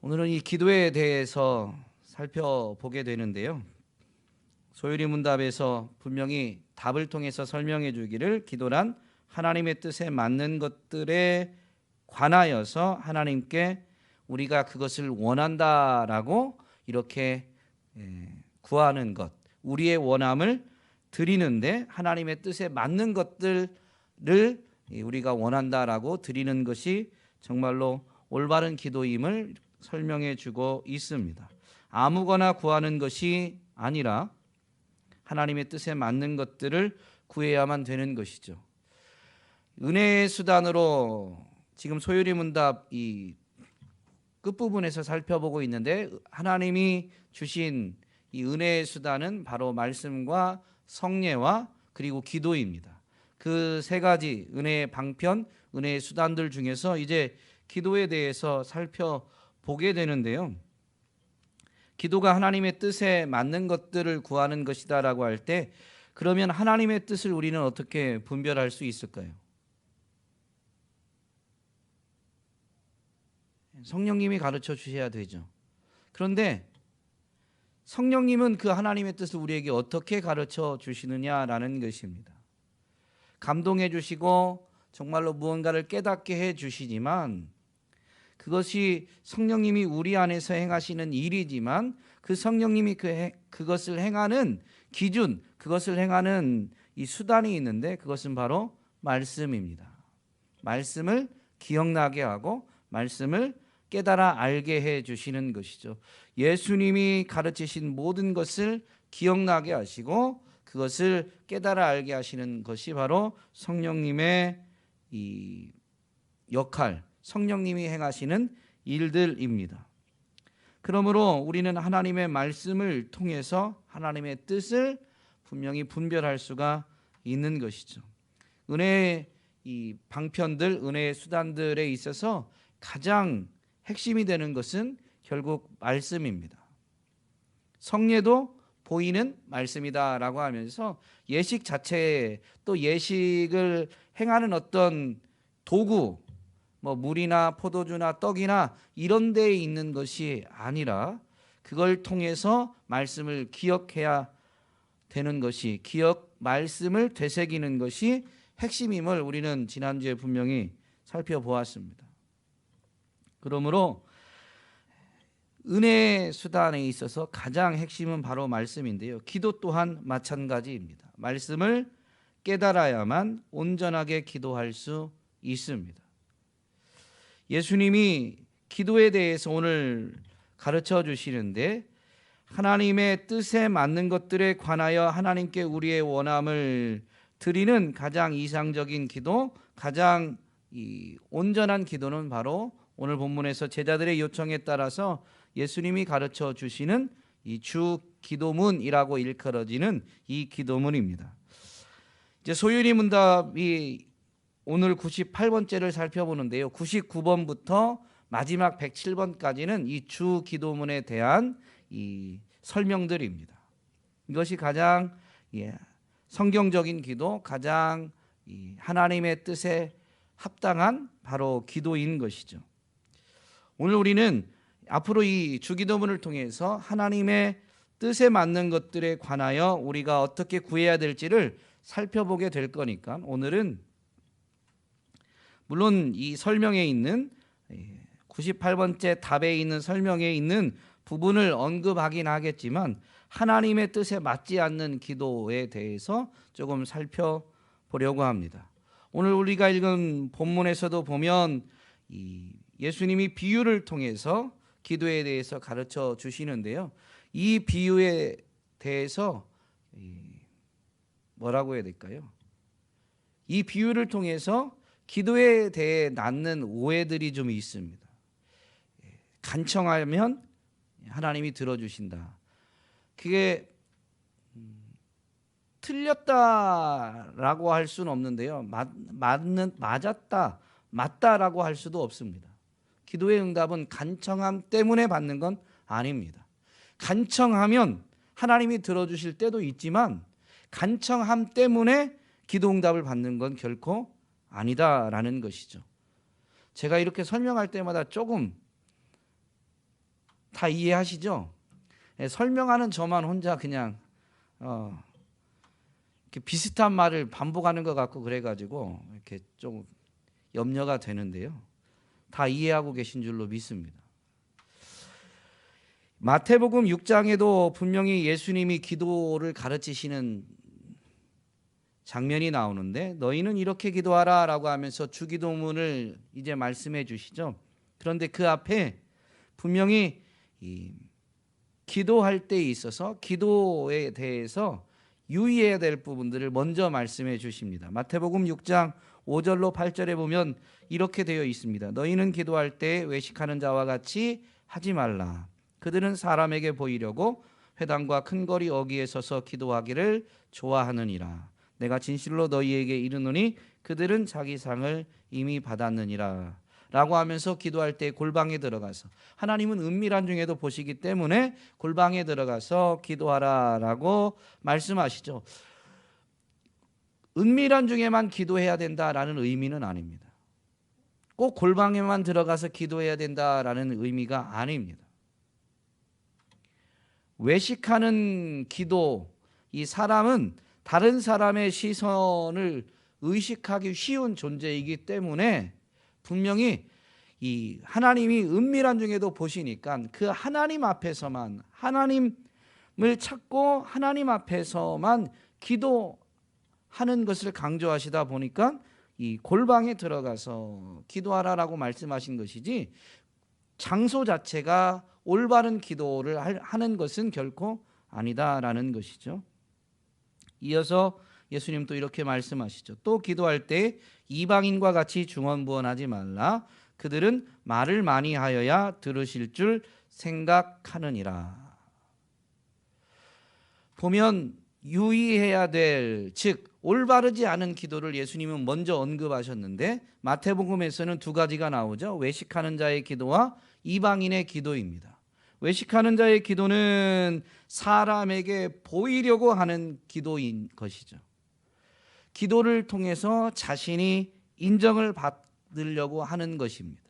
오늘은 이 기도에 대해서 살펴보게 되는데요. 소율이 문답에서 분명히 답을 통해서 설명해 주기를 기도란 하나님의 뜻에 맞는 것들에 관하여서 하나님께 우리가 그것을 원한다라고 이렇게 구하는 것, 우리의 원함을 드리는데 하나님의 뜻에 맞는 것들을 우리가 원한다라고 드리는 것이 정말로 올바른 기도임을 설명해 주고 있습니다. 아무거나 구하는 것이 아니라 하나님의 뜻에 맞는 것들을 구해야만 되는 것이죠. 은혜의 수단으로 지금 소율이 문답 이 끝부분에서 살펴보고 있는데 하나님이 주신 이 은혜의 수단은 바로 말씀과 성례와 그리고 기도입니다. 그 세 가지 은혜의 방편, 은혜의 수단들 중에서 이제 기도에 대해서 살펴보게 되는데요. 기도가 하나님의 뜻에 맞는 것들을 구하는 것이다라고 할 때 그러면 하나님의 뜻을 우리는 어떻게 분별할 수 있을까요? 성령님이 가르쳐 주셔야 되죠. 그런데 성령님은 그 하나님의 뜻을 우리에게 어떻게 가르쳐 주시느냐라는 것입니다. 감동해 주시고 정말로 무언가를 깨닫게 해 주시지만 그것이 성령님이 우리 안에서 행하시는 일이지만 그 성령님이 그것을 행하는 기준, 그것을 행하는 이 수단이 있는데 그것은 바로 말씀입니다. 말씀을 기억나게 하고 말씀을 깨달아 알게 해 주시는 것이죠. 예수님이 가르치신 모든 것을 기억나게 하시고 그것을 깨달아 알게 하시는 것이 바로 성령님의 이 역할, 성령님이 행하시는 일들입니다. 그러므로 우리는 하나님의 말씀을 통해서 하나님의 뜻을 분명히 분별할 수가 있는 것이죠. 은혜의 이 방편들, 은혜의 수단들에 있어서 가장 핵심이 되는 것은 결국 말씀입니다. 성례도 보이는 말씀이다라고 하면서 예식 자체에 또 예식을 행하는 어떤 도구, 뭐 물이나 포도주나 떡이나 이런 데에 있는 것이 아니라 그걸 통해서 말씀을 기억해야 되는 것이 말씀을 되새기는 것이 핵심임을 우리는 지난주에 분명히 살펴보았습니다. 그러므로 은혜의 수단에 있어서 가장 핵심은 바로 말씀인데요. 기도 또한 마찬가지입니다. 말씀을 깨달아야만 온전하게 기도할 수 있습니다. 예수님이 기도에 대해서 오늘 가르쳐 주시는데 하나님의 뜻에 맞는 것들에 관하여 하나님께 우리의 원함을 드리는 가장 이상적인 기도, 가장 온전한 기도는 바로 오늘 본문에서 제자들의 요청에 따라서 예수님이 가르쳐 주시는 이 주 기도문이라고 일컬어지는 이 기도문입니다. 이제 소율이 문답이 오늘 98번째를 살펴보는데요. 99번부터 마지막 107번까지는 이 주 기도문에 대한 이 설명들입니다. 이것이 가장 성경적인 기도, 가장 하나님의 뜻에 합당한 바로 기도인 것이죠. 오늘 우리는 앞으로 이 주기도문을 통해서 하나님의 뜻에 맞는 것들에 관하여 우리가 어떻게 구해야 될지를 살펴보게 될 거니까 오늘은 물론 이 설명에 있는 98번째 답에 있는 설명에 있는 부분을 언급하긴 하겠지만 하나님의 뜻에 맞지 않는 기도에 대해서 조금 살펴보려고 합니다. 오늘 우리가 읽은 본문에서도 보면 예수님이 비유를 통해서 기도에 대해서 가르쳐 주시는데요. 이 비유에 대해서 뭐라고 해야 될까요? 이 비유를 통해서 기도에 대해 낳는 오해들이 좀 있습니다. 간청하면 하나님이 들어주신다. 그게 틀렸다라고 할 수는 없는데요. 맞았다, 맞다라고 할 수도 없습니다. 기도의 응답은 간청함 때문에 받는 건 아닙니다. 간청하면 하나님이 들어주실 때도 있지만 간청함 때문에 기도 응답을 받는 건 결코 아니다라는 것이죠. 제가 이렇게 설명할 때마다 조금 다 이해하시죠? 설명하는 저만 혼자 그냥 이렇게 비슷한 말을 반복하는 것 같고 그래가지고 이렇게 좀 염려가 되는데요. 다 이해하고 계신 줄로 믿습니다. 마태복음 6장에도 분명히 예수님이 기도를 가르치시는 장면이 나오는데 너희는 이렇게 기도하라 라고 하면서 주기도문을 이제 말씀해 주시죠. 그런데 그 앞에 분명히 이 기도할 때 있어서 기도에 대해서 유의해야 될 부분들을 먼저 말씀해 주십니다. 마태복음 6장 5절로 8절에 보면 이렇게 되어 있습니다. 너희는 기도할 때 외식하는 자와 같이 하지 말라. 그들은 사람에게 보이려고 회당과 큰 거리 어귀에 서서 기도하기를 좋아하느니라. 내가 진실로 너희에게 이르노니 그들은 자기 상을 이미 받았느니라. 라고 하면서 기도할 때 골방에 들어가서, 하나님은 은밀한 중에도 보시기 때문에 골방에 들어가서 기도하라 라고 말씀하시죠. 은밀한 중에만 기도해야 된다라는 의미는 아닙니다. 꼭 골방에만 들어가서 기도해야 된다라는 의미가 아닙니다. 외식하는 기도, 이 사람은 다른 사람의 시선을 의식하기 쉬운 존재이기 때문에 분명히 이 하나님이 은밀한 중에도 보시니까 그 하나님 앞에서만, 하나님을 찾고 하나님 앞에서만 기도하는 것을 강조하시다 보니까 이 골방에 들어가서 기도하라라고 말씀하신 것이지, 장소 자체가 올바른 기도를 하는 것은 결코 아니다라는 것이죠. 이어서 예수님 또 이렇게 말씀하시죠. 또 기도할 때 이방인과 같이 중언부언하지 말라. 그들은 말을 많이 하여야 들으실 줄 생각하느니라. 보면 유의해야 될, 즉 올바르지 않은 기도를 예수님은 먼저 언급하셨는데 마태복음에서는 두 가지가 나오죠. 외식하는 자의 기도와 이방인의 기도입니다. 외식하는 자의 기도는 사람에게 보이려고 하는 기도인 것이죠. 기도를 통해서 자신이 인정을 받으려고 하는 것입니다.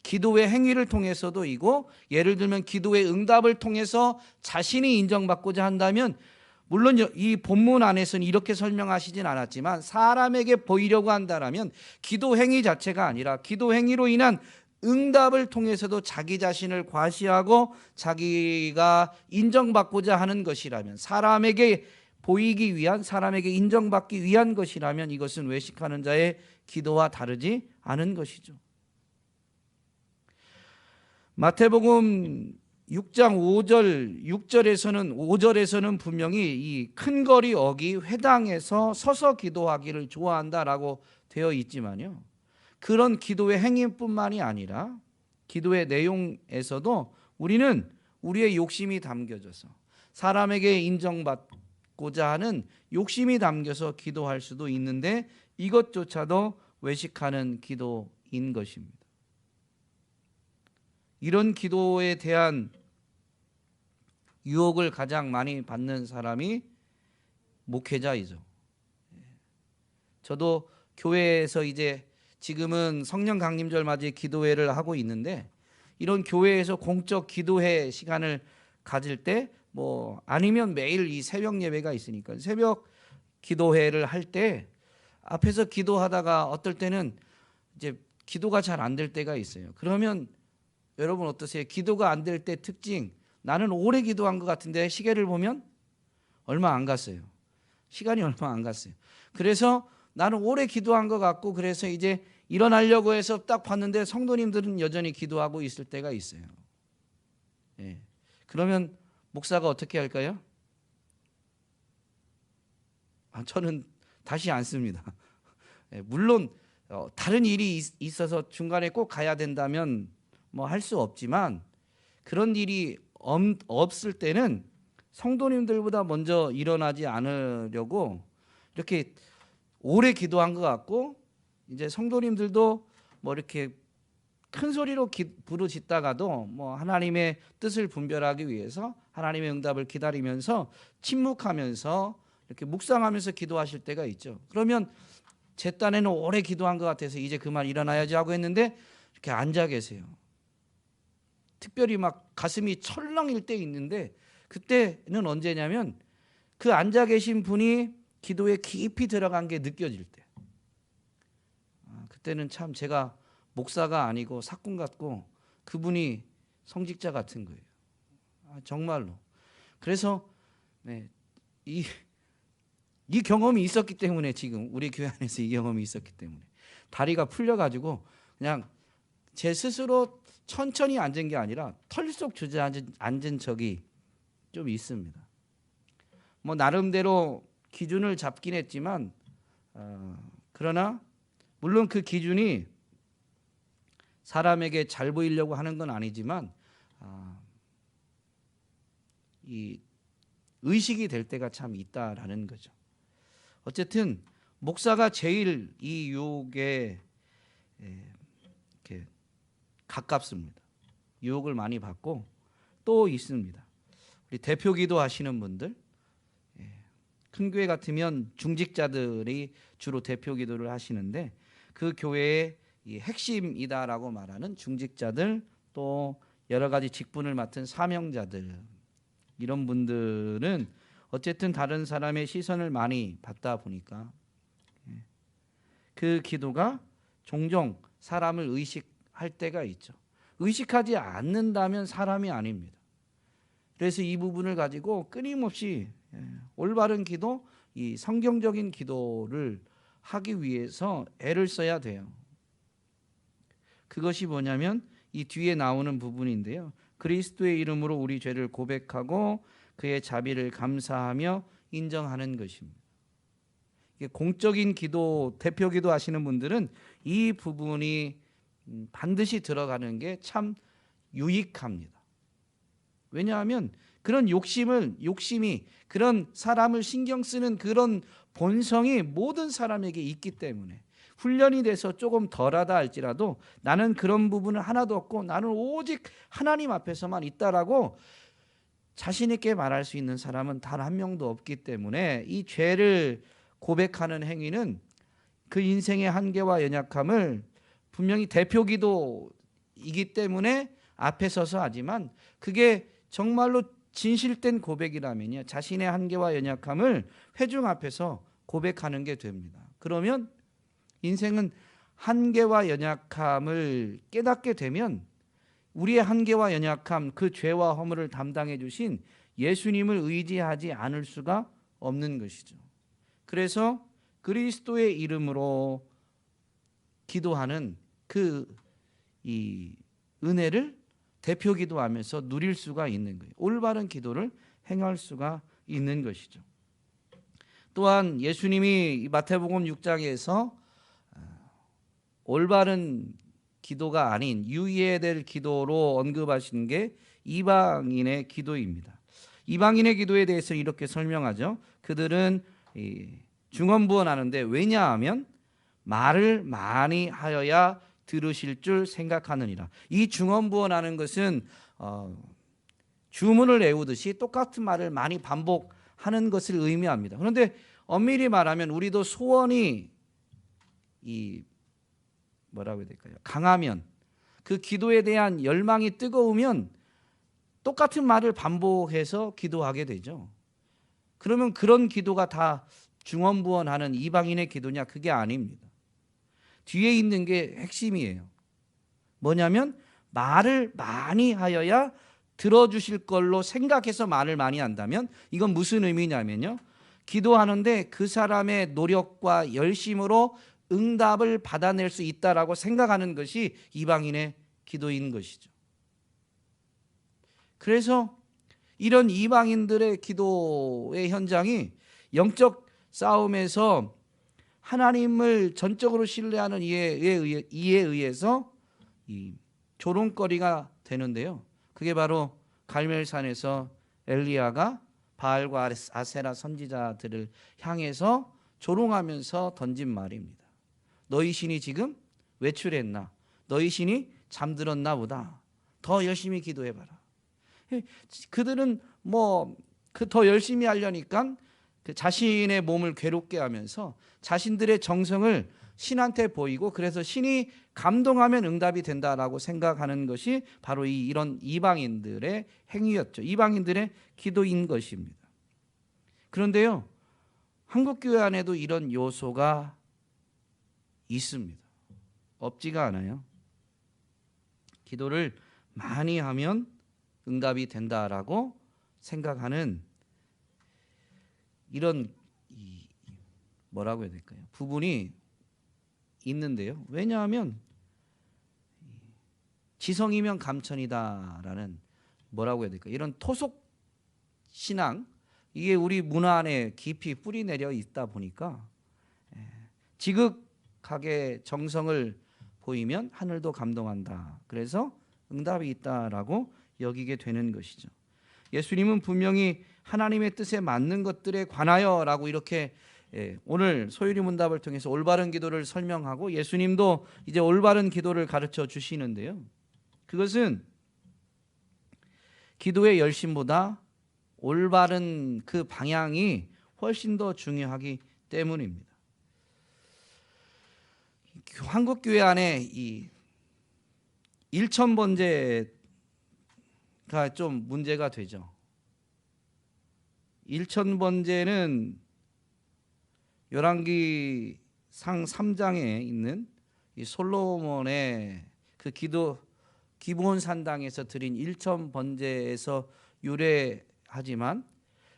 기도의 행위를 통해서도 이고, 예를 들면 기도의 응답을 통해서 자신이 인정받고자 한다면, 물론 이 본문 안에서는 이렇게 설명하시진 않았지만 사람에게 보이려고 한다라면 기도 행위 자체가 아니라 기도 행위로 인한 응답을 통해서도 자기 자신을 과시하고 자기가 인정받고자 하는 것이라면, 사람에게 보이기 위한, 사람에게 인정받기 위한 것이라면 이것은 외식하는 자의 기도와 다르지 않은 것이죠. 마태복음 6장 5절에서는 분명히 이 큰 거리 어귀 회당에서 서서 기도하기를 좋아한다라고 되어 있지만요, 그런 기도의 행위뿐만이 아니라 기도의 내용에서도 우리는 우리의 욕심이 담겨져서 사람에게 인정받고자 하는 욕심이 담겨서 기도할 수도 있는데 이것조차도 외식하는 기도인 것입니다. 이런 기도에 대한 유혹을 가장 많이 받는 사람이 목회자이죠. 저도 교회에서 이제 지금은 성령 강림절 맞이 기도회를 하고 있는데, 이런 교회에서 공적 기도회 시간을 가질 때 아니면 매일 이 새벽 예배가 있으니까 새벽 기도회를 할 때 앞에서 기도하다가 어떨 때는 이제 기도가 잘 안 될 때가 있어요. 그러면 여러분 어떠세요? 기도가 안 될 때 특징, 나는 오래 기도한 것 같은데 시계를 보면 얼마 안 갔어요. 시간이 얼마 안 갔어요. 그래서 나는 오래 기도한 것 같고, 그래서 이제 일어나려고 해서 딱 봤는데 성도님들은 여전히 기도하고 있을 때가 있어요. 예. 그러면 목사가 어떻게 할까요? 저는 다시 안 씁니다. 예. 물론 다른 일이 있어서 중간에 꼭 가야 된다면 할 수 없지만, 그런 일이 없을 때는 성도님들보다 먼저 일어나지 않으려고 이렇게 오래 기도한 것 같고, 이제 성도님들도 이렇게 큰 소리로 부르짖다가도 하나님의 뜻을 분별하기 위해서 하나님의 응답을 기다리면서 침묵하면서 이렇게 묵상하면서 기도하실 때가 있죠. 그러면 제 딴에는 오래 기도한 것 같아서 이제 그만 일어나야지 하고 했는데 이렇게 앉아 계세요. 특별히 막 가슴이 철렁일 때 있는데, 그때는 언제냐면 그 앉아 계신 분이 기도에 깊이 들어간 게 느껴질 때, 그때는 참 제가 목사가 아니고 사꾼 같고 그분이 성직자 같은 거예요. 정말로. 그래서 네, 이 경험이 있었기 때문에, 지금 우리 교회 안에서 이 경험이 있었기 때문에 다리가 풀려가지고 그냥 제 스스로 천천히 앉은 게 아니라 털썩 주저앉은 적이 좀 있습니다. 뭐 나름대로 기준을 잡긴 했지만, 그러나 물론 그 기준이 사람에게 잘 보이려고 하는 건 아니지만, 이 의식이 될 때가 참 있다라는 거죠. 어쨌든 목사가 제일 이 유혹에 이렇게 가깝습니다. 유혹을 많이 받고 또 있습니다. 우리 대표 기도하시는 분들, 큰 교회 같으면 중직자들이 주로 대표 기도를 하시는데, 그 교회의 이 핵심이다라고 말하는 중직자들, 또 여러 가지 직분을 맡은 사명자들, 이런 분들은 어쨌든 다른 사람의 시선을 많이 받다 보니까 그 기도가 종종 사람을 의식할 때가 있죠. 의식하지 않는다면 사람이 아닙니다. 그래서 이 부분을 가지고 끊임없이 올바른 기도, 이 성경적인 기도를 하기 위해서 애를 써야 돼요. 그것이 뭐냐면 이 뒤에 나오는 부분인데요. 그리스도의 이름으로 우리 죄를 고백하고 그의 자비를 감사하며 인정하는 것입니다. 공적인 기도, 대표 기도 하시는 분들은 이 부분이 반드시 들어가는 게 참 유익합니다. 왜냐하면 그런 욕심이 그런 사람을 신경 쓰는 그런 본성이 모든 사람에게 있기 때문에, 훈련이 돼서 조금 덜하다 할지라도 나는 그런 부분은 하나도 없고 나는 오직 하나님 앞에서만 있다라고 자신 있게 말할 수 있는 사람은 단 한 명도 없기 때문에, 이 죄를 고백하는 행위는 그 인생의 한계와 연약함을 분명히 대표 기도이기 때문에 앞에 서서 하지만, 그게 정말로 진실된 고백이라면요, 자신의 한계와 연약함을 회중 앞에서 고백하는 게 됩니다. 그러면 인생은 한계와 연약함을 깨닫게 되면 우리의 한계와 연약함, 그 죄와 허물을 담당해 주신 예수님을 의지하지 않을 수가 없는 것이죠. 그래서 그리스도의 이름으로 기도하는 이 은혜를 대표 기도하면서 누릴 수가 있는 거예요. 올바른 기도를 행할 수가 있는 것이죠. 또한 예수님이 마태복음 6장에서 올바른 기도가 아닌 유의해야 될 기도로 언급하신 게 이방인의 기도입니다. 이방인의 기도에 대해서 이렇게 설명하죠. 그들은 중언부언하는데, 왜냐하면 말을 많이 하여야 들으실 줄 생각하느니라. 이 중언부언하는 것은 주문을 외우듯이 똑같은 말을 많이 반복하는 것을 의미합니다. 그런데 엄밀히 말하면 우리도 소원이 뭐라고 해야 될까요? 강하면, 그 기도에 대한 열망이 뜨거우면 똑같은 말을 반복해서 기도하게 되죠. 그러면 그런 기도가 다 중언부언하는 이방인의 기도냐? 그게 아닙니다. 뒤에 있는 게 핵심이에요. 뭐냐면 말을 많이 하여야 들어주실 걸로 생각해서 말을 많이 한다면, 이건 무슨 의미냐면요, 기도하는데 그 사람의 노력과 열심으로 응답을 받아낼 수 있다라고 생각하는 것이 이방인의 기도인 것이죠. 그래서 이런 이방인들의 기도의 현장이 영적 싸움에서 하나님을 전적으로 신뢰하는 이에 의해서 이 조롱거리가 되는데요. 그게 바로 갈멜산에서 엘리야가 바알과 아세라 선지자들을 향해서 조롱하면서 던진 말입니다. 너희 신이 지금 외출했나? 너희 신이 잠들었나 보다. 더 열심히 기도해봐라. 그들은 더 열심히 하려니까 그 자신의 몸을 괴롭게 하면서 자신들의 정성을 신한테 보이고 그래서 신이 감동하면 응답이 된다라고 생각하는 것이 바로 이런 이방인들의 행위였죠. 이방인들의 기도인 것입니다. 그런데요, 한국교회 안에도 이런 요소가 있습니다. 없지가 않아요. 기도를 많이 하면 응답이 된다라고 생각하는 이런 뭐라고 해야 될까요? 부분이 있는데요. 왜냐하면 지성이면 감천이다라는 뭐라고 해야 될까요? 이런 토속 신앙, 이게 우리 문화 안에 깊이 뿌리 내려 있다 보니까 지극하게 정성을 보이면 하늘도 감동한다. 그래서 응답이 있다라고 여기게 되는 것이죠. 예수님은 분명히 하나님의 뜻에 맞는 것들에 관하여라고 이렇게 오늘 소유리 문답을 통해서 올바른 기도를 설명하고 예수님도 이제 올바른 기도를 가르쳐 주시는데요. 그것은 기도의 열심보다 올바른 그 방향이 훨씬 더 중요하기 때문입니다. 한국교회 안에 이 일천번제가 좀 문제가 되죠. 일천번제는 열왕기상 3장에 있는 이 솔로몬의 그 기브온 산당에서 드린 일천번제에서 유래하지만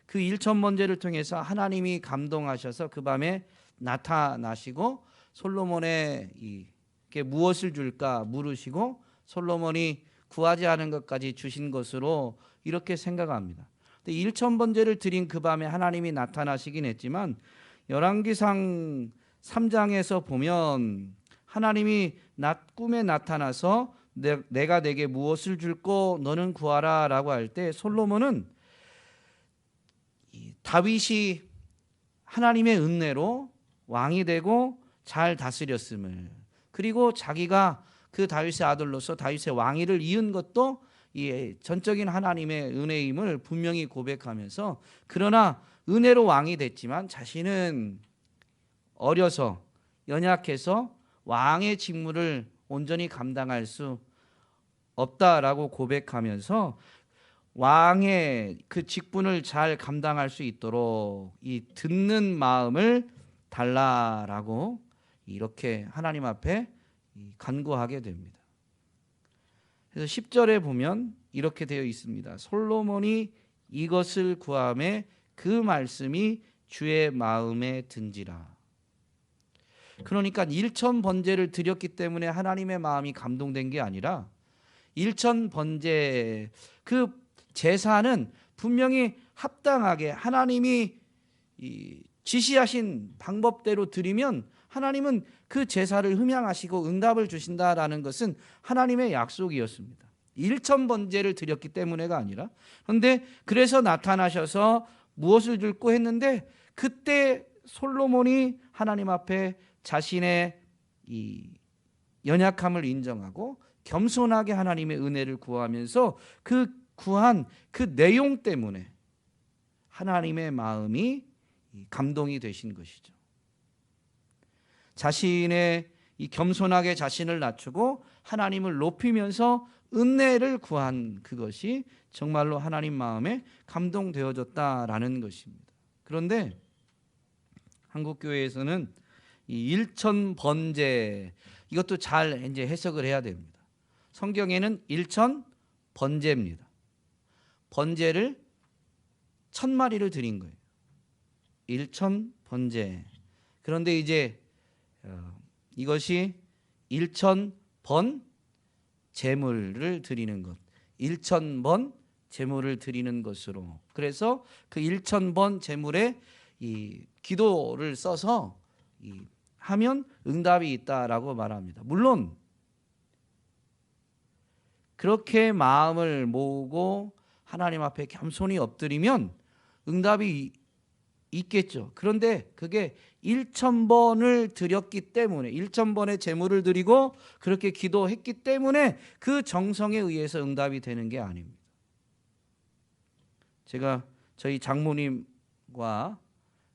그 일천번제를 통해서 하나님이 감동하셔서 그 밤에 나타나시고 솔로몬의 이게 무엇을 줄까 물으시고 솔로몬이 구하지 않은 것까지 주신 것으로 이렇게 생각합니다. 근데 일천번제를 드린 그 밤에 하나님이 나타나시긴 했지만 열왕기상 3장에서 보면 하나님이 꿈에 나타나서 내가 내게 무엇을 줄고 너는 구하라 라고 할 때 솔로몬은 다윗이 하나님의 은혜로 왕이 되고 잘 다스렸음을, 그리고 자기가 그 다윗의 아들로서 다윗의 왕위를 이은 것도 이 전적인 하나님의 은혜임을 분명히 고백하면서, 그러나 은혜로 왕이 됐지만 자신은 어려서 연약해서 왕의 직무를 온전히 감당할 수 없다라고 고백하면서 왕의 그 직분을 잘 감당할 수 있도록 이 듣는 마음을 달라라고 이렇게 하나님 앞에 간구하게 됩니다. 그래서 10절에 보면 이렇게 되어 있습니다. 솔로몬이 이것을 구하매 그 말씀이 주의 마음에 든지라. 그러니까 일천번제를 드렸기 때문에 하나님의 마음이 감동된 게 아니라 일천번제 그 제사는 분명히 합당하게 하나님이 지시하신 방법대로 드리면 하나님은 그 제사를 흠양하시고 응답을 주신다라는 것은 하나님의 약속이었습니다. 일천번제를 드렸기 때문에가 아니라. 그런데 그래서 나타나셔서 무엇을 줄고 했는데 그때 솔로몬이 하나님 앞에 자신의 이 연약함을 인정하고 겸손하게 하나님의 은혜를 구하면서 그 구한 그 내용 때문에 하나님의 마음이 감동이 되신 것이죠. 자신의 이 겸손하게 자신을 낮추고 하나님을 높이면서 은혜를 구한 그것이 정말로 하나님 마음에 감동되어졌다라는 것입니다. 그런데 한국교회에서는 이 일천번제 이것도 잘 이제 해석을 해야 됩니다. 성경에는 일천번제입니다. 번제를 1000마리를 드린 거예요. 일천번제. 그런데 이제 이것이 일천번 제물을 드리는 것, 일천번 제물을 드리는 것으로, 그래서 그 일천번 제물에 이 기도를 써서 하면 응답이 있다라고 말합니다. 물론 그렇게 마음을 모으고 하나님 앞에 겸손히 엎드리면 응답이 있겠죠. 그런데 그게 1000번을 드렸기 때문에 1000번의 제물을 드리고 그렇게 기도했기 때문에 그 정성에 의해서 응답이 되는 게 아닙니다. 제가 저희 장모님과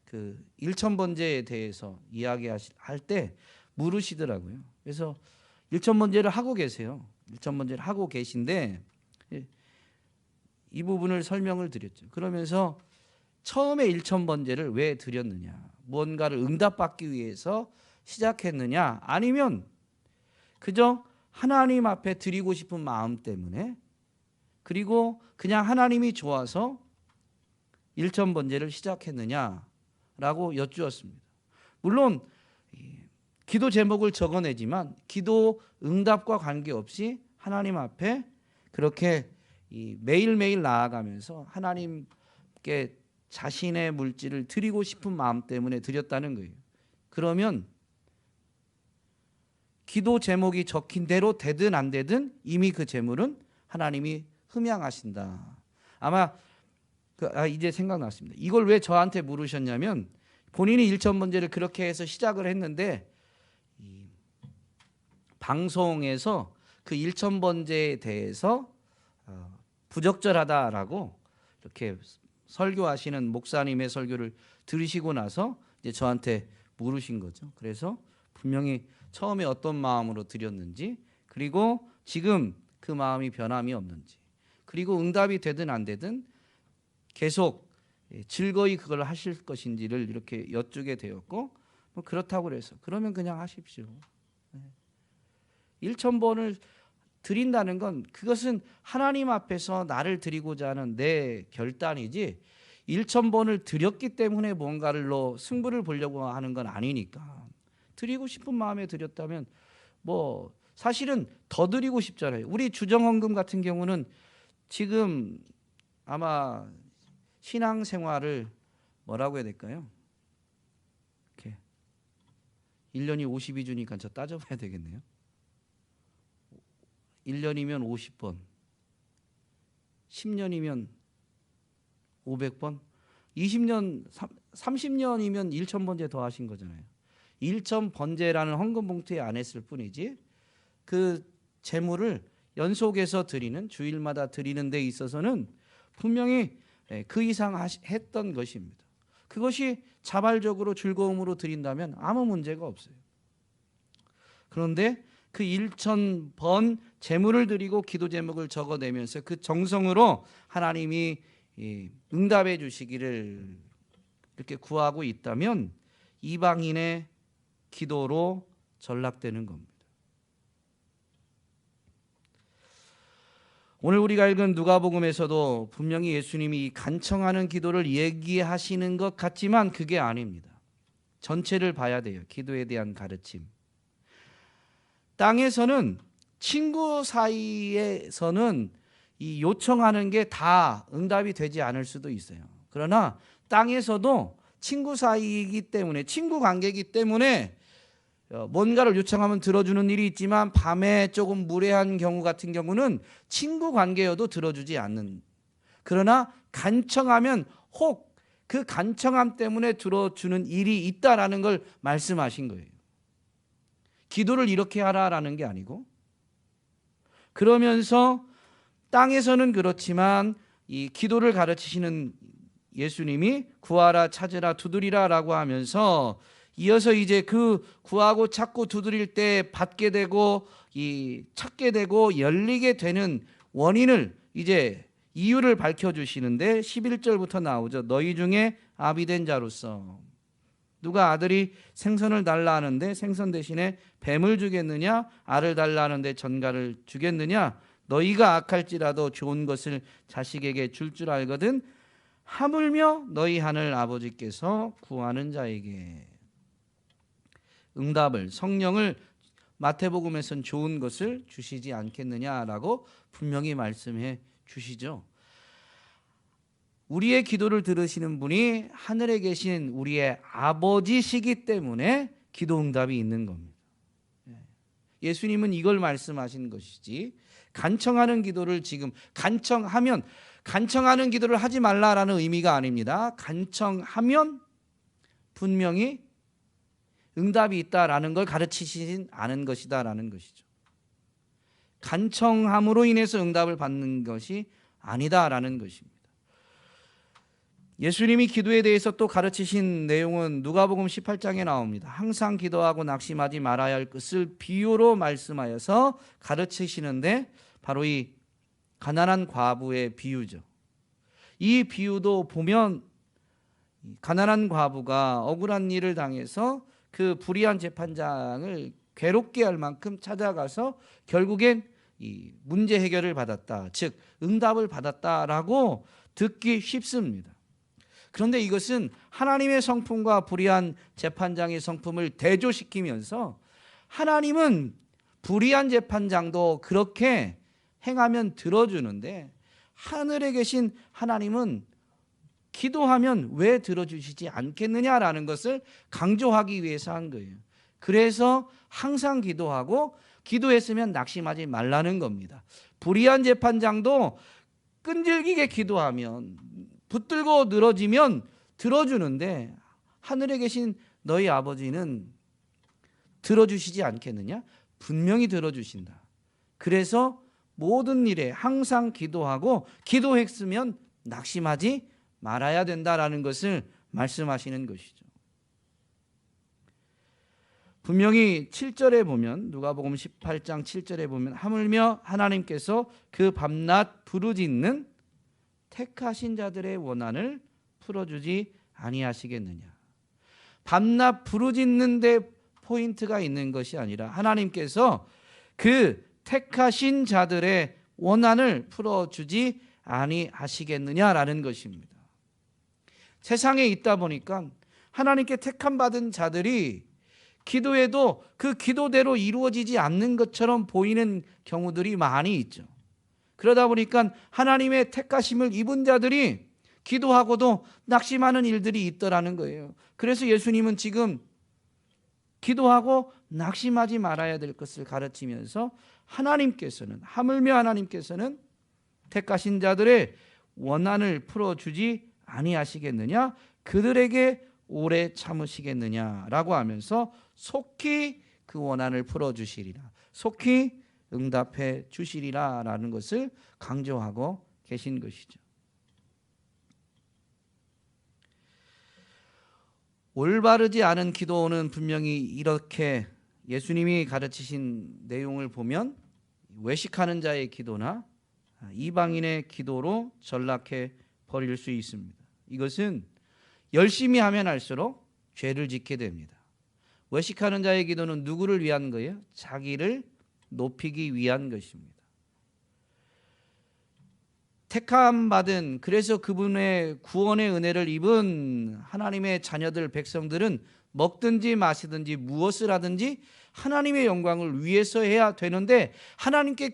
그 1000번제에 대해서 이야기할 때 물으시더라고요. 그래서 일천번제를 하고 계세요. 일천번제를 하고 계신데 이 부분을 설명을 드렸죠. 그러면서 처음에 일천번제를 왜 드렸느냐, 무언가를 응답받기 위해서 시작했느냐, 아니면 그저 하나님 앞에 드리고 싶은 마음 때문에, 그리고 그냥 하나님이 좋아서 일천번제를 시작했느냐라고 여쭈었습니다. 물론 기도 제목을 적어내지만 기도 응답과 관계없이 하나님 앞에 그렇게 매일매일 나아가면서 하나님께 자신의 물질을 드리고 싶은 마음 때문에 드렸다는 거예요. 그러면 기도 제목이 적힌 대로 되든 안 되든 이미 그 제물은 하나님이 흠양하신다. 아마 이제 생각났습니다. 이걸 왜 저한테 물으셨냐면, 본인이 일천번제를 그렇게 해서 시작을 했는데 방송에서 그 일천번제에 대해서 부적절하다라고 이렇게 설교하시는 목사님의 설교를 들으시고 나서 이제 저한테 물으신 거죠. 그래서 분명히 처음에 어떤 마음으로 드렸는지, 그리고 지금 그 마음이 변함이 없는지, 그리고 응답이 되든 안 되든 계속 즐거이 그걸 하실 것인지를 이렇게 여쭈게 되었고, 뭐 그렇다고 그래서 그러면 그냥 하십시오. 1,000번을 드린다는 건 그것은 하나님 앞에서 나를 드리고자 하는 내 결단이지, 1,000번을 드렸기 때문에 뭔가를로 승부를 보려고 하는 건 아니니까. 드리고 싶은 마음에 드렸다면 뭐 사실은 더 드리고 싶잖아요. 우리 주정헌금 같은 경우는 지금 아마 신앙생활을 뭐라고 해야 될까요? 이렇게 1년이 52주니까 저 따져봐야 되겠네요. 1년이면 50번, 10년이면 500번, 20년, 30년이면 1,000번제 더 하신 거잖아요. 1,000번제라는 헌금 봉투에 안 했을 뿐이지, 그 재물을 연속해서 드리는, 주일마다 드리는 데 있어서는 분명히 그 이상 했던 것입니다. 그것이 자발적으로 즐거움으로 드린다면 아무 문제가 없어요. 그런데 그 1,000번 재물을 드리고 기도 제목을 적어내면서 그 정성으로 하나님이 응답해 주시기를 이렇게 구하고 있다면 이방인의 기도로 전락되는 겁니다. 오늘 우리가 읽은 누가복음에서도 분명히 예수님이 간청하는 기도를 얘기하시는 것 같지만 그게 아닙니다. 전체를 봐야 돼요. 기도에 대한 가르침. 땅에서는, 친구 사이에서는 이 요청하는 게 다 응답이 되지 않을 수도 있어요. 그러나 땅에서도 친구 사이이기 때문에, 친구 관계이기 때문에 뭔가를 요청하면 들어주는 일이 있지만 밤에 조금 무례한 경우 같은 경우는 친구 관계여도 들어주지 않는, 그러나 간청하면 혹 그 간청함 때문에 들어주는 일이 있다라는 걸 말씀하신 거예요. 기도를 이렇게 하라라는 게 아니고, 그러면서 땅에서는 그렇지만 이 기도를 가르치시는 예수님이 구하라, 찾으라, 두드리라 라고 하면서 이어서 이제 그 구하고 찾고 두드릴 때 받게 되고 찾게 되고 열리게 되는 원인을, 이제 이유를 밝혀주시는데 11절부터 나오죠. 너희 중에 아비된 자로서 누가 아들이 생선을 달라 하는데 생선 대신에 뱀을 주겠느냐, 알을 달라 하는데 전갈을 주겠느냐, 너희가 악할지라도 좋은 것을 자식에게 줄 줄 알거든 하물며 너희 하늘 아버지께서 구하는 자에게 응답을, 성령을 마태복음에서는 좋은 것을 주시지 않겠느냐라고 분명히 말씀해 주시죠. 우리의 기도를 들으시는 분이 하늘에 계신 우리의 아버지시기 때문에 기도 응답이 있는 겁니다. 예수님은 이걸 말씀하신 것이지, 간청하는 기도를 지금 간청하는 기도를 하지 말라라는 의미가 아닙니다. 간청하면 분명히 응답이 있다라는 걸 가르치시진 않은 것이다라는 것이죠. 간청함으로 인해서 응답을 받는 것이 아니다라는 것입니다. 예수님이 기도에 대해서 또 가르치신 내용은 누가복음 18장에 나옵니다. 항상 기도하고 낙심하지 말아야 할 것을 비유로 말씀하여서 가르치시는데 바로 이 가난한 과부의 비유죠. 이 비유도 보면 가난한 과부가 억울한 일을 당해서 그 불의한 재판장을 괴롭게 할 만큼 찾아가서 결국엔 이 문제 해결을 받았다, 즉 응답을 받았다라고 듣기 쉽습니다. 그런데 이것은 하나님의 성품과 불의한 재판장의 성품을 대조시키면서 하나님은 불의한 재판장도 그렇게 행하면 들어주는데 하늘에 계신 하나님은 기도하면 왜 들어주시지 않겠느냐라는 것을 강조하기 위해서 한 거예요. 그래서 항상 기도하고 기도했으면 낙심하지 말라는 겁니다. 불의한 재판장도 끈질기게 기도하면 붙들고 늘어지면 들어주는데 하늘에 계신 너희 아버지는 들어주시지 않겠느냐? 분명히 들어주신다. 그래서 모든 일에 항상 기도하고 기도했으면 낙심하지 말아야 된다라는 것을 말씀하시는 것이죠. 분명히 7절에 보면 누가복음 18장 7절에 보면 하물며 하나님께서 그 밤낮 부르짖는 택하신 자들의 원한을 풀어주지 아니하시겠느냐. 밤낮 부르짖는 데 포인트가 있는 것이 아니라 하나님께서 그 택하신 자들의 원한을 풀어주지 아니하시겠느냐라는 것입니다. 세상에 있다 보니까 하나님께 택함 받은 자들이 기도해도 그 기도대로 이루어지지 않는 것처럼 보이는 경우들이 많이 있죠. 그러다 보니까 하나님의 택하심을 입은 자들이 기도하고도 낙심하는 일들이 있더라는 거예요. 그래서 예수님은 지금 기도하고 낙심하지 말아야 될 것을 가르치면서 하나님께서는 하물며 하나님께서는 택하신 자들의 원한을 풀어주지 아니하시겠느냐, 그들에게 오래 참으시겠느냐라고 하면서 속히 그 원한을 풀어주시리라, 속히 응답해 주시리라라는 것을 강조하고 계신 것이죠. 올바르지 않은 기도는 분명히 이렇게 예수님이 가르치신 내용을 보면 외식하는 자의 기도나 이방인의 기도로 전락해 버릴 수 있습니다. 이것은 열심히 하면 할수록 죄를 짓게 됩니다. 외식하는 자의 기도는 누구를 위한 거예요? 자기를 높이기 위한 것입니다. 택함 받은, 그래서 그분의 구원의 은혜를 입은 하나님의 자녀들, 백성들은 먹든지 마시든지 무엇을 하든지 하나님의 영광을 위해서 해야 되는데 하나님께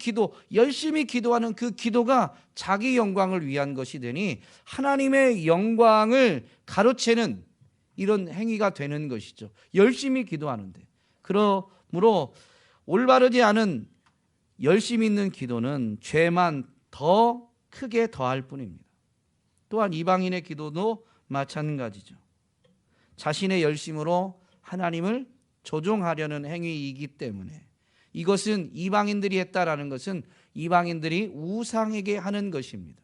열심히 기도하는 그 기도가 자기 영광을 위한 것이 되니 하나님의 영광을 가로채는 이런 행위가 되는 것이죠. 열심히 기도하는데. 그러므로 올바르지 않은 열심 있는 기도는 죄만 더 크게 더할 뿐입니다. 또한 이방인의 기도도 마찬가지죠. 자신의 열심으로 하나님을 조종하려는 행위이기 때문에 이것은 이방인들이 했다라는 것은 이방인들이 우상에게 하는 것입니다.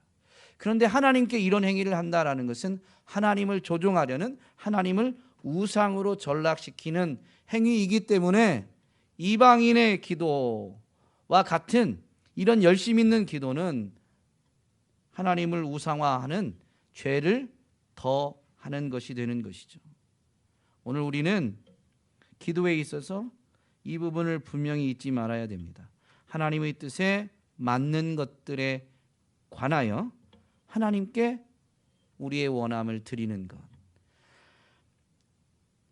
그런데 하나님께 이런 행위를 한다라는 것은 하나님을 조종하려는, 하나님을 우상으로 전락시키는 행위이기 때문에 이방인의 기도와 같은 이런 열심 있는 기도는 하나님을 우상화하는 죄를 더 하는 것이 되는 것이죠. 오늘 우리는 기도에 있어서 이 부분을 분명히 잊지 말아야 됩니다. 하나님의 뜻에 맞는 것들에 관하여 하나님께 우리의 원함을 드리는 것,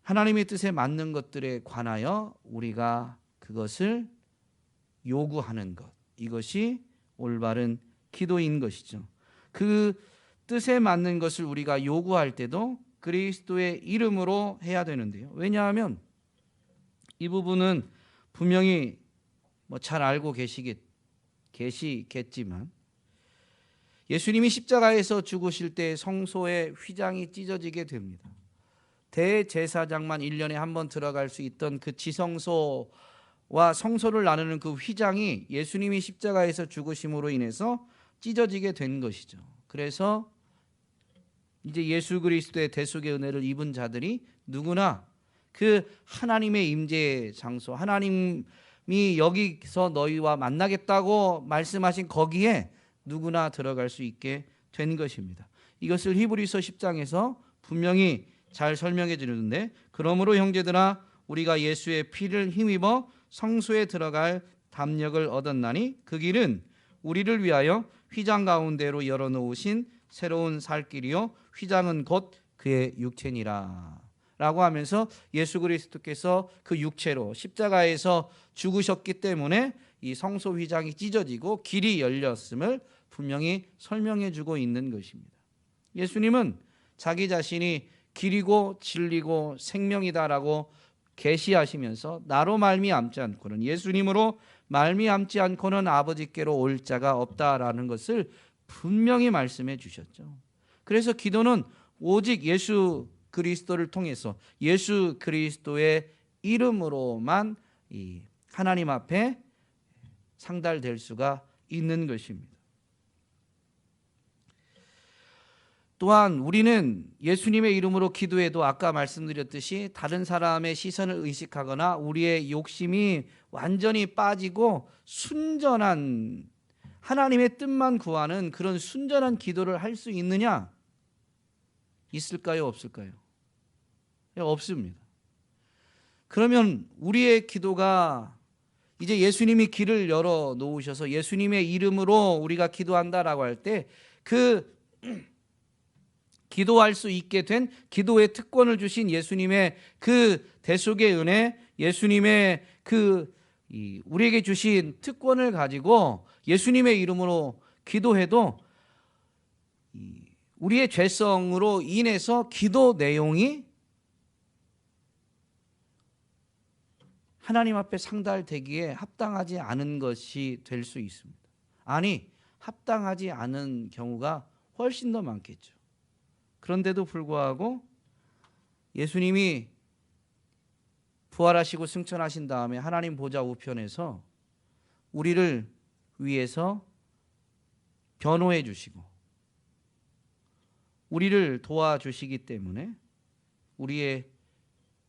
하나님의 뜻에 맞는 것들에 관하여 우리가 그것을 요구하는 것, 이것이 올바른 기도인 것이죠. 그 뜻에 맞는 것을 우리가 요구할 때도 그리스도의 이름으로 해야 되는데요. 왜냐하면 이 부분은 분명히 잘 알고 계시겠지만 예수님이 십자가에서 죽으실 때 성소의 휘장이 찢어지게 됩니다. 대제사장만 1년에 한 번 들어갈 수 있던 그 지성소와 성소를 나누는 그 휘장이 예수님이 십자가에서 죽으심으로 인해서 찢어지게 된 것이죠. 그래서 이제 예수 그리스도의 대속의 은혜를 입은 자들이 누구나 그 하나님의 임재 장소, 하나님이 여기서 너희와 만나겠다고 말씀하신 거기에 누구나 들어갈 수 있게 된 것입니다. 이것을 히브리서 10장에서 분명히 잘 설명해 주는데, 그러므로 형제들아 우리가 예수의 피를 힘입어 성소에 들어갈 담력을 얻었나니 그 길은 우리를 위하여 휘장 가운데로 열어놓으신 새로운 살 길이요 휘장은 곧 그의 육체니라 라고 하면서 예수 그리스도께서 그 육체로 십자가에서 죽으셨기 때문에 이 성소 휘장이 찢어지고 길이 열렸음을 분명히 설명해 주고 있는 것입니다. 예수님은 자기 자신이 길이고 진리고 생명이다라고 계시하시면서 나로 말미암지 않고는, 예수님으로 말미암지 않고는 아버지께로 올 자가 없다라는 것을 분명히 말씀해 주셨죠. 그래서 기도는 오직 예수 그리스도를 통해서 예수 그리스도의 이름으로만 이 하나님 앞에 상달될 수가 있는 것입니다. 또한 우리는 예수님의 이름으로 기도해도 아까 말씀드렸듯이 다른 사람의 시선을 의식하거나 우리의 욕심이 완전히 빠지고 순전한 하나님의 뜻만 구하는 그런 순전한 기도를 할 수 있느냐? 있을까요? 없을까요? 없습니다. 그러면 우리의 기도가 이제 예수님이 길을 열어 놓으셔서 예수님의 이름으로 우리가 기도한다라고 할 때 그 기도할 수 있게 된 기도의 특권을 주신 예수님의 그 대속의 은혜, 예수님의 그 우리에게 주신 특권을 가지고 예수님의 이름으로 기도해도 우리의 죄성으로 인해서 기도 내용이 하나님 앞에 상달되기에 합당하지 않은 것이 될 수 있습니다. 아니, 합당하지 않은 경우가 훨씬 더 많겠죠. 그런데도 불구하고 예수님이 부활하시고 승천하신 다음에 하나님 보좌 우편에서 우리를 위해서 변호해 주시고 우리를 도와주시기 때문에 우리의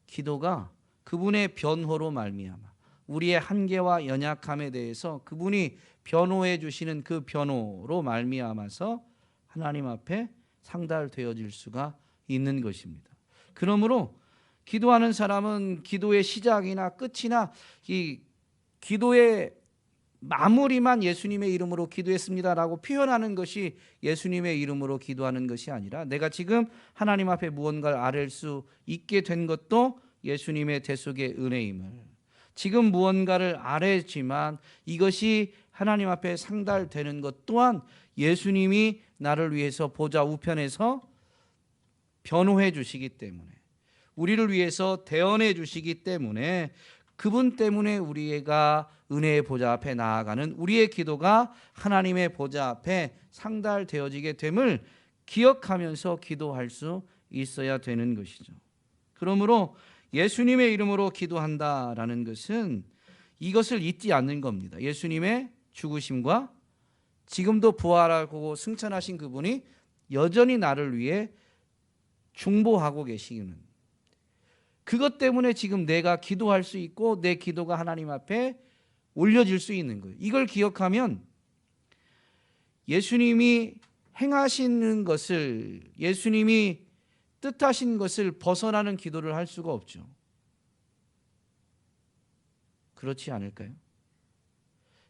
기도가 그분의 변호로 말미암아 우리의 한계와 연약함에 대해서 그분이 변호해 주시는 그 변호로 말미암아서 하나님 앞에 상달되어질 수가 있는 것입니다. 그러므로 기도하는 사람은 기도의 시작이나 끝이나 이 기도의 마무리만 예수님의 이름으로 기도했습니다라고 표현하는 것이 예수님의 이름으로 기도하는 것이 아니라, 내가 지금 하나님 앞에 무언가를 아뢰 수 있게 된 것도 예수님의 대속의 은혜임을, 지금 무언가를 아뢰지만 이것이 하나님 앞에 상달되는 것 또한 예수님이 나를 위해서 보좌 우편에서 변호해 주시기 때문에, 우리를 위해서 대언해 주시기 때문에, 그분 때문에 우리가 은혜의 보좌 앞에 나아가는 우리의 기도가 하나님의 보좌 앞에 상달되어지게 됨을 기억하면서 기도할 수 있어야 되는 것이죠. 그러므로 예수님의 이름으로 기도한다라는 것은 이것을 잊지 않는 겁니다. 예수님의 죽으심과 지금도 부활하고 승천하신 그분이 여전히 나를 위해 중보하고 계시는, 그것 때문에 지금 내가 기도할 수 있고 내 기도가 하나님 앞에 올려질 수 있는 거예요. 이걸 기억하면 예수님이 행하시는 것을, 예수님이 뜻하신 것을 벗어나는 기도를 할 수가 없죠. 그렇지 않을까요?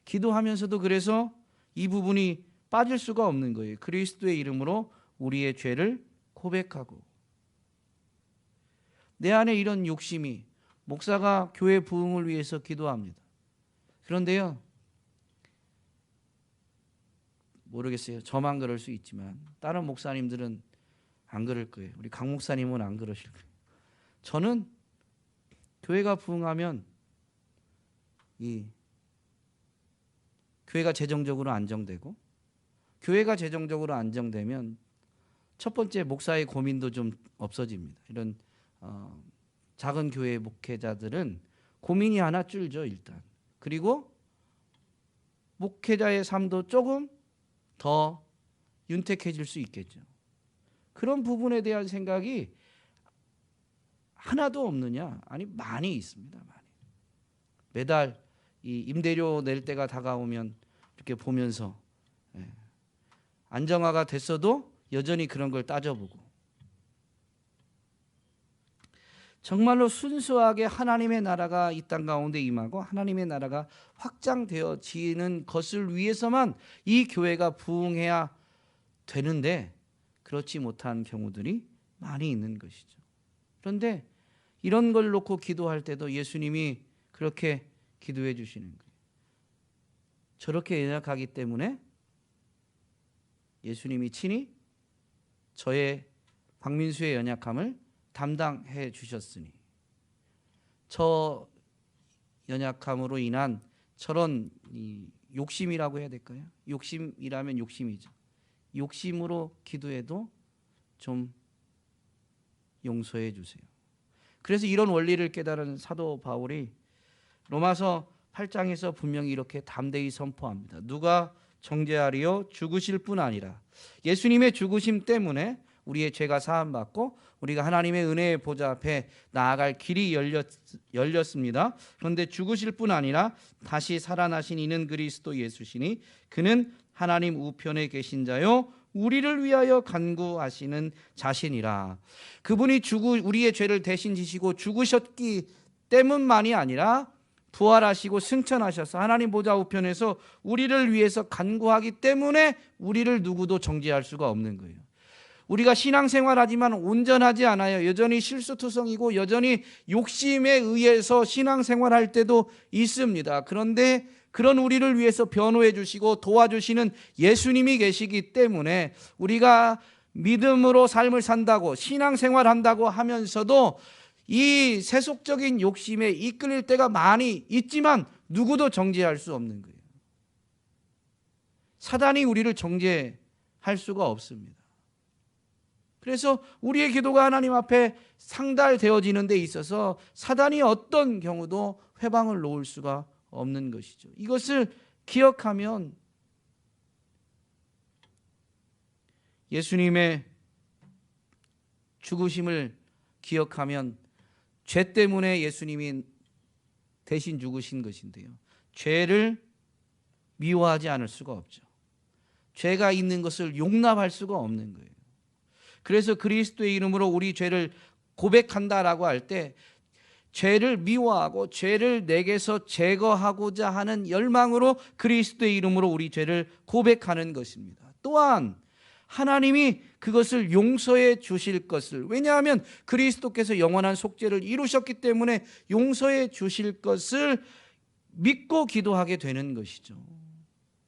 기도하면서도 그래서 이 부분이 빠질 수가 없는 거예요. 그리스도의 이름으로 우리의 죄를 고백하고, 내 안에 이런 욕심이, 목사가 교회 부흥을 위해서 기도합니다. 그런데요, 모르겠어요. 저만 그럴 수 있지만 다른 목사님들은 안 그럴 거예요. 우리 강 목사님은 안 그러실 거예요. 저는 교회가 부흥하면 이 교회가 재정적으로 안정되고, 교회가 재정적으로 안정되면 첫 번째 목사의 고민도 좀 없어집니다. 이런 작은 교회 목회자들은 고민이 하나 줄죠, 일단. 그리고 목회자의 삶도 조금 더 윤택해질 수 있겠죠. 그런 부분에 대한 생각이 하나도 없느냐? 아니, 많이 있습니다. 많이. 매달 이 임대료 낼 때가 다가오면 이렇게 보면서 안정화가 됐어도 여전히 그런 걸 따져보고, 정말로 순수하게 하나님의 나라가 이 땅 가운데 임하고 하나님의 나라가 확장되어지는 것을 위해서만 이 교회가 부흥해야 되는데 그렇지 못한 경우들이 많이 있는 것이죠. 그런데 이런 걸 놓고 기도할 때도 예수님이 그렇게 기도해 주시는 거예요. 저렇게 연약하기 때문에 예수님이 친히 저의 박민수의 연약함을 담당해 주셨으니, 저 연약함으로 인한 저런 욕심이라고 해야 될까요? 욕심이라면 욕심이죠. 욕심으로 기도해도 좀 용서해 주세요. 그래서 이런 원리를 깨달은 사도 바울이 로마서 8장에서 분명히 이렇게 담대히 선포합니다. 누가 정죄하리요? 죽으실 뿐 아니라 예수님의 죽으심 때문에 우리의 죄가 사함받고 우리가 하나님의 은혜의 보좌 앞에 나아갈 길이 열렸습니다. 그런데 죽으실 뿐 아니라 다시 살아나신 이는 그리스도 예수시니 그는 하나님 우편에 계신 자요 우리를 위하여 간구하시는 자신이라. 그분이 우리의 죄를 대신 지시고 죽으셨기 때문만이 아니라 부활하시고 승천하셔서 하나님 보좌 우편에서 우리를 위해서 간구하기 때문에 우리를 누구도 정죄할 수가 없는 거예요. 우리가 신앙생활하지만 온전하지 않아요. 여전히 실수투성이고 여전히 욕심에 의해서 신앙생활할 때도 있습니다. 그런데 그런 우리를 위해서 변호해 주시고 도와주시는 예수님이 계시기 때문에 우리가 믿음으로 삶을 산다고 신앙생활한다고 하면서도 이 세속적인 욕심에 이끌릴 때가 많이 있지만 누구도 정죄할 수 없는 거예요. 사단이 우리를 정죄할 수가 없습니다. 그래서 우리의 기도가 하나님 앞에 상달되어지는 데 있어서 사단이 어떤 경우도 회방을 놓을 수가 없는 것이죠. 이것을 기억하면 예수님의 죽으심을 기억하면 죄 때문에 예수님이 대신 죽으신 것인데요, 죄를 미워하지 않을 수가 없죠. 죄가 있는 것을 용납할 수가 없는 거예요. 그래서 그리스도의 이름으로 우리 죄를 고백한다라고 할 때 죄를 미워하고 죄를 내게서 제거하고자 하는 열망으로 그리스도의 이름으로 우리 죄를 고백하는 것입니다. 또한 하나님이 그것을 용서해 주실 것을, 왜냐하면 그리스도께서 영원한 속죄를 이루셨기 때문에 용서해 주실 것을 믿고 기도하게 되는 것이죠.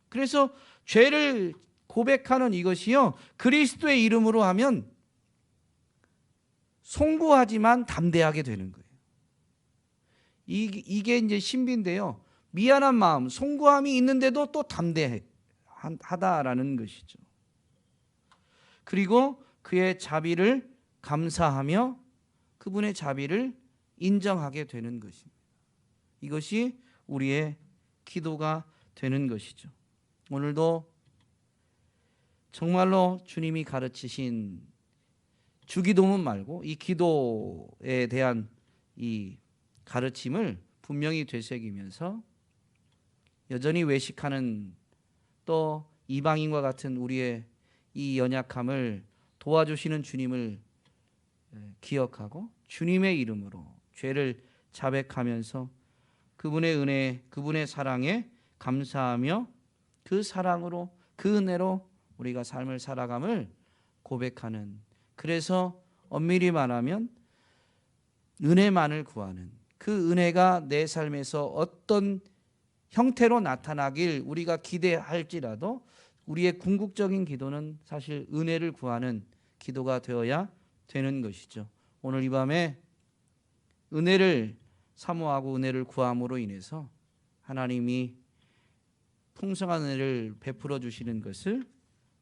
그래서 죄를 고백하는 이것이요, 그리스도의 이름으로 하면 송구하지만 담대하게 되는 거예요. 이게 이제 신비인데요, 미안한 마음, 송구함이 있는데도 또 담대하다라는 것이죠. 그리고 그의 자비를 감사하며 그분의 자비를 인정하게 되는 것입니다. 이것이 우리의 기도가 되는 것이죠. 오늘도 정말로 주님이 가르치신 주기도문 말고 이 기도에 대한 이 가르침을 분명히 되새기면서 여전히 외식하는 또 이방인과 같은 우리의 이 연약함을 도와주시는 주님을 기억하고 주님의 이름으로 죄를 자백하면서 그분의 은혜, 그분의 사랑에 감사하며 그 사랑으로, 그 은혜로 우리가 삶을 살아감을 고백하는, 그래서 엄밀히 말하면 은혜만을 구하는, 그 은혜가 내 삶에서 어떤 형태로 나타나길 우리가 기대할지라도 우리의 궁극적인 기도는 사실 은혜를 구하는 기도가 되어야 되는 것이죠. 오늘 이 밤에 은혜를 사모하고 은혜를 구함으로 인해서 하나님이 풍성한 은혜를 베풀어 주시는 것을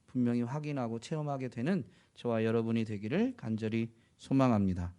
분명히 확인하고 체험하게 되는 저와 여러분이 되기를 간절히 소망합니다.